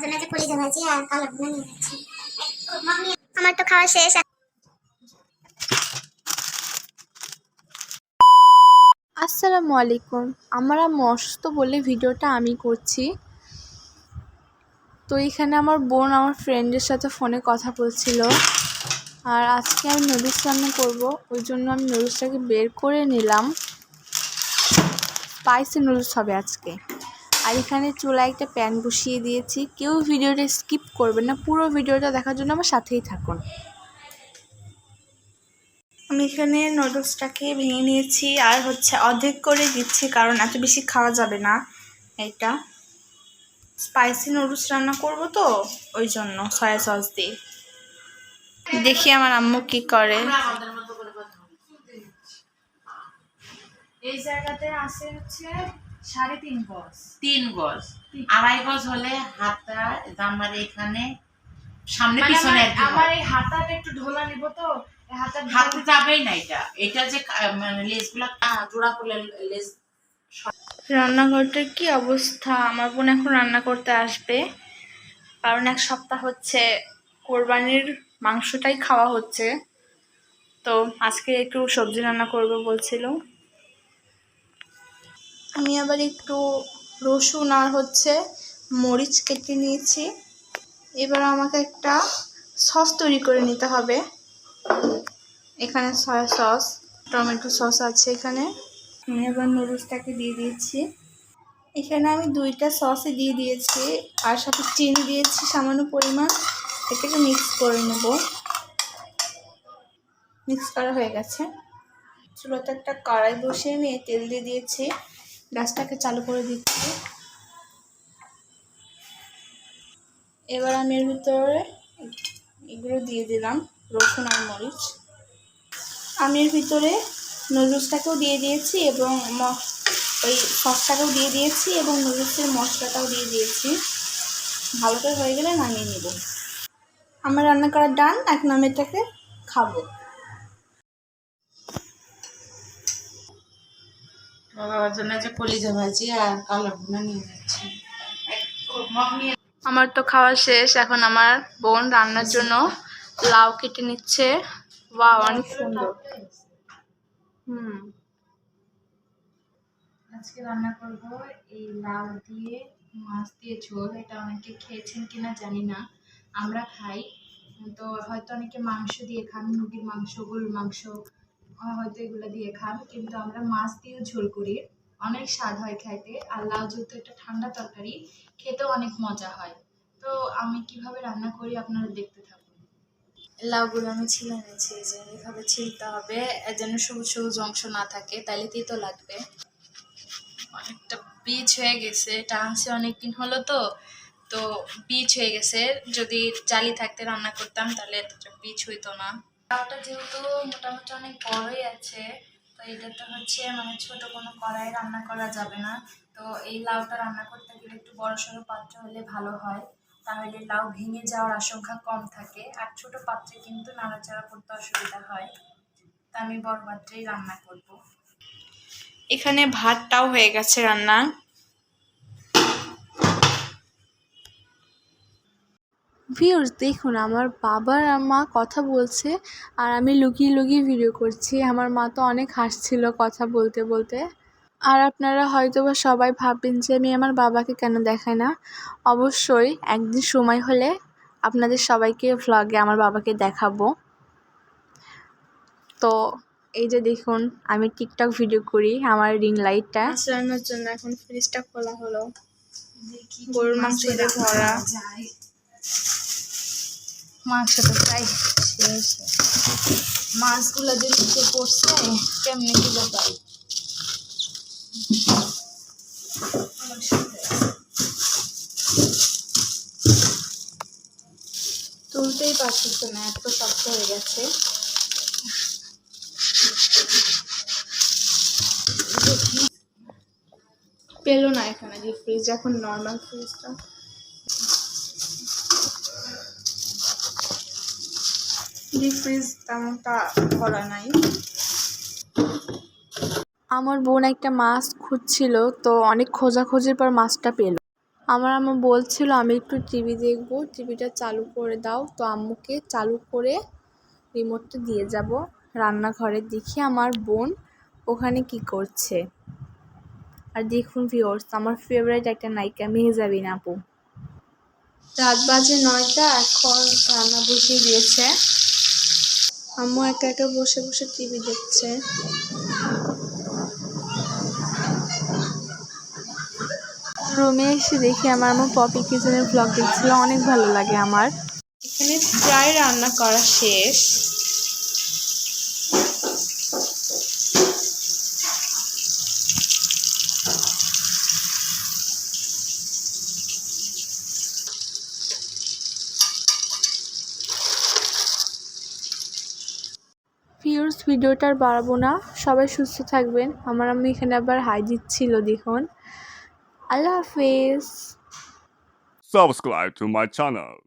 জন্য যে কলিজা ভাজি আর কালো ভুনা নিয়ে যাচ্ছি। আমার তো খাওয়া শেষ। আসসালামু আলাইকুম। আমার আম্মু অসুস্থ বলে ভিডিওটা আমি করছি। তো এখানে আমার বোন আমার ফ্রেন্ডের সাথে ফোনে কথা বলছিল, আর আজকে আমি নুডলস রান্না করব, ওই জন্য আমি নুডলসটাকে বের করে নিলাম। স্পাইসি নুডলস হবে আজকে। আর এখানে চুলায় একটা প্যান বসিয়ে দিয়েছি। কেউ ভিডিওটা স্কিপ করবেন না, পুরো ভিডিওটা দেখার জন্য আমার সাথেই থাকুন। আমি এখানে নুডলসটাকে ভেঙে নিয়েছি, আর অর্ধেক করে দিচ্ছি, কারণ এত বেশি খাওয়া যাবে না। এটা স্পাইসি নুডলস রান্না করব, তো ওই জন্য সয়া সস দিয়ে। দেখি আমার আম্মু কি করে। এই জায়গাতে আছে হচ্ছে 3.5 গজ, 3 গজ, 2.5 গজ হলে হাতটা জামার এখানে সামনে পিছনে আমার এই হাতাটা একটু ঢোলা নিব, তো এই হাতে যাবেই না। এটা যে মানে লেসগুলো জোড়া করলে লেস। রান্নাঘরটার কি অবস্থা! আমার বোন এখন রান্না করতে আসবে, কারণ এক সপ্তাহ হচ্ছে কোরবানির মাংসটাই খাওয়া হচ্ছে, তো আজকে একটু সবজি রান্না করবে বলছিল। আমি আবার একটু রসুন আর মরিচ কেটে নিয়েছি। এবার আমাকে একটা সস তৈরি করে নিতে হবে। এখানে সয়া সস, টমেটো সস আছে। এখানে আমি এবার নুডলসটাকে দিয়ে দিয়েছি। এখানে আমি 2টা সসই দিয়ে দিয়েছি, আর সাথে চিনি দিয়েছি সামান্য পরিমাণ। এটাকে মিক্স করে নেব। মিক্স করা হয়ে গেছে। চুলাতে একটা কড়াই বসিয়ে নিয়ে তেল দিয়ে দিয়েছি। গ্যাসটাকে চালু করে দিচ্ছি। এবার আমি এর ভিতরে এগুলো দিয়ে দিলাম, রসুন আর মরিচ। আমি এর ভিতরে নুডলসটাকেও দিয়ে দিয়েছি এবং ওই সসটাকেও দিয়ে দিয়েছি এবং নুডলসের মশলাটাও দিয়ে দিয়েছি। ভালো করে হয়ে গেলে নামিয়ে নেব। আমার রান্না করা ডান। এখন আমি এটাকে খাবো। বাবার জন্য যে কলিজা ভাজি আর কালো ভুনা নিয়ে যাচ্ছি। আমার তো খাওয়া শেষ। এখন আমার বোন রান্নার জন্য লাউ কেটে নিচ্ছে। বাহ, অনেক সুন্দর। আজকে রান্না করব এই লাউ দিয়ে মাছ দিয়ে ঝোল। এটা অনেকে খেয়েছেন কিনা জানি না, আমরা খাই। তো হয়তো অনেকে মাংস দিয়ে খান, মুরগির মাংস, গরুর মাংস, হয়তো এগুলো দিয়ে খান, কিন্তু আমরা মাছ দিয়ে ঝোল করি। অনেক স্বাদ হয় খাইতে। আর লাউ যেহেতু একটা ঠান্ডা তরকারি, খেতেও অনেক মজা হয়। তো আমি কিভাবে রান্না করি আপনারা দেখতে থাকুন। লাউগুলো আমি ছিলে নিয়েছি, যে এভাবে ছিলতে হবে যেন সবুজ সবুজ অংশ না থাকে, তাইলে তেতো লাগবে। অনেকটা বীজ হয়ে গেছে, টানছে অনেকদিন হলো, তো বীজ হয়ে গেছে। যদি জালি থাকতে রান্না করতাম তাহলে এতটা বীজ হইতো না। লাউটা যেহেতু মোটামুটি অনেক বড়ই আছে, তো এটা তো মানে ছোট কোনো কড়াই রান্না করা যাবে না। তো এই লাউটা রান্না করতে গেলে একটু বড়সড় পাত্র হলে ভালো হয়, তাহলে লাউ ভেঙে যাওয়ার আশঙ্কা কম থাকে। আর ছোট পাত্রে কিন্তু নাড়াচাড়া করতে অসুবিধা হয়, তা আমি বড় পাত্রেই রান্না করব। এখানে ভাতটাও হয়ে গেছে রান্না। ভিউয়ার্স দেখুন, আমার বাবার আর মা কথা বলছে, আর আমি লুকিয়ে লুকিয়ে ভিডিও করছি। আমার মা তো অনেক হাসছিল কথা বলতে বলতে। আর আপনারা হয়তোবা সবাই ভাববেন যে আমি আমার বাবাকে কেন দেখাই না। অবশ্যই একদিন সময় হলে আপনাদের সবাইকে ভ্লগে আমার বাবাকে দেখাবো। তো এই যে দেখুন, আমি টিকটক ভিডিও করি। আমার রিং লাইটটা রান্নার জন্য এখন ফ্রিজটা খোলা হলো। গরুর মাংস দিয়ে ভরা। মাংসটা প্রায় শেষ। মাছগুলো দেখতে পড়ছে কেমনি কিলো পাই। তুলতেই পারতেছে না, এত শক্ত হয়ে গেছে। পেলো না এখানে ডিপ ফ্রিজ, এখন নর্মাল ফ্রিজটা। ডিপ ফ্রিজ তেমনটা করা নাই। আমার বোন একটা মাছ খুঁজছিল, তো অনেক খোঁজাখুঁজির পর মাছটা পেল। আমার আম্মু বলছিল আমি একটু টিভি দেখবো, টিভিটা চালু করে দাও। তো আম্মুকে চালু করে রিমোটটা দিয়ে যাব রান্নাঘরে। দেখি আমার বোন ওখানে কি করছে। আর দেখুন ভিউয়ার্স, আমার ফেভারিট একটা নায়িকা মেহজাবিন আপু। রাত বাজে 9টা, এখন রান্না বসিয়ে দিয়েছে। আম্মু একা একা বসে বসে টিভি দেখছে। রুমে এসে দেখি আমার আম্মু পপি কিচেনের ব্লগ দেখছিল, অনেক ভালো লাগে আমার। এখানে প্রায় রান্না করা শেষ। ভিউয়ার্স, ভিডিওটা আর বাড়াবো না, সবাই সুস্থ থাকবেন। আমার আম্মু এখানে আবার হাই দিচ্ছিল, দেখুন। আল্লাহ হাফেজ। Subscribe to my channel.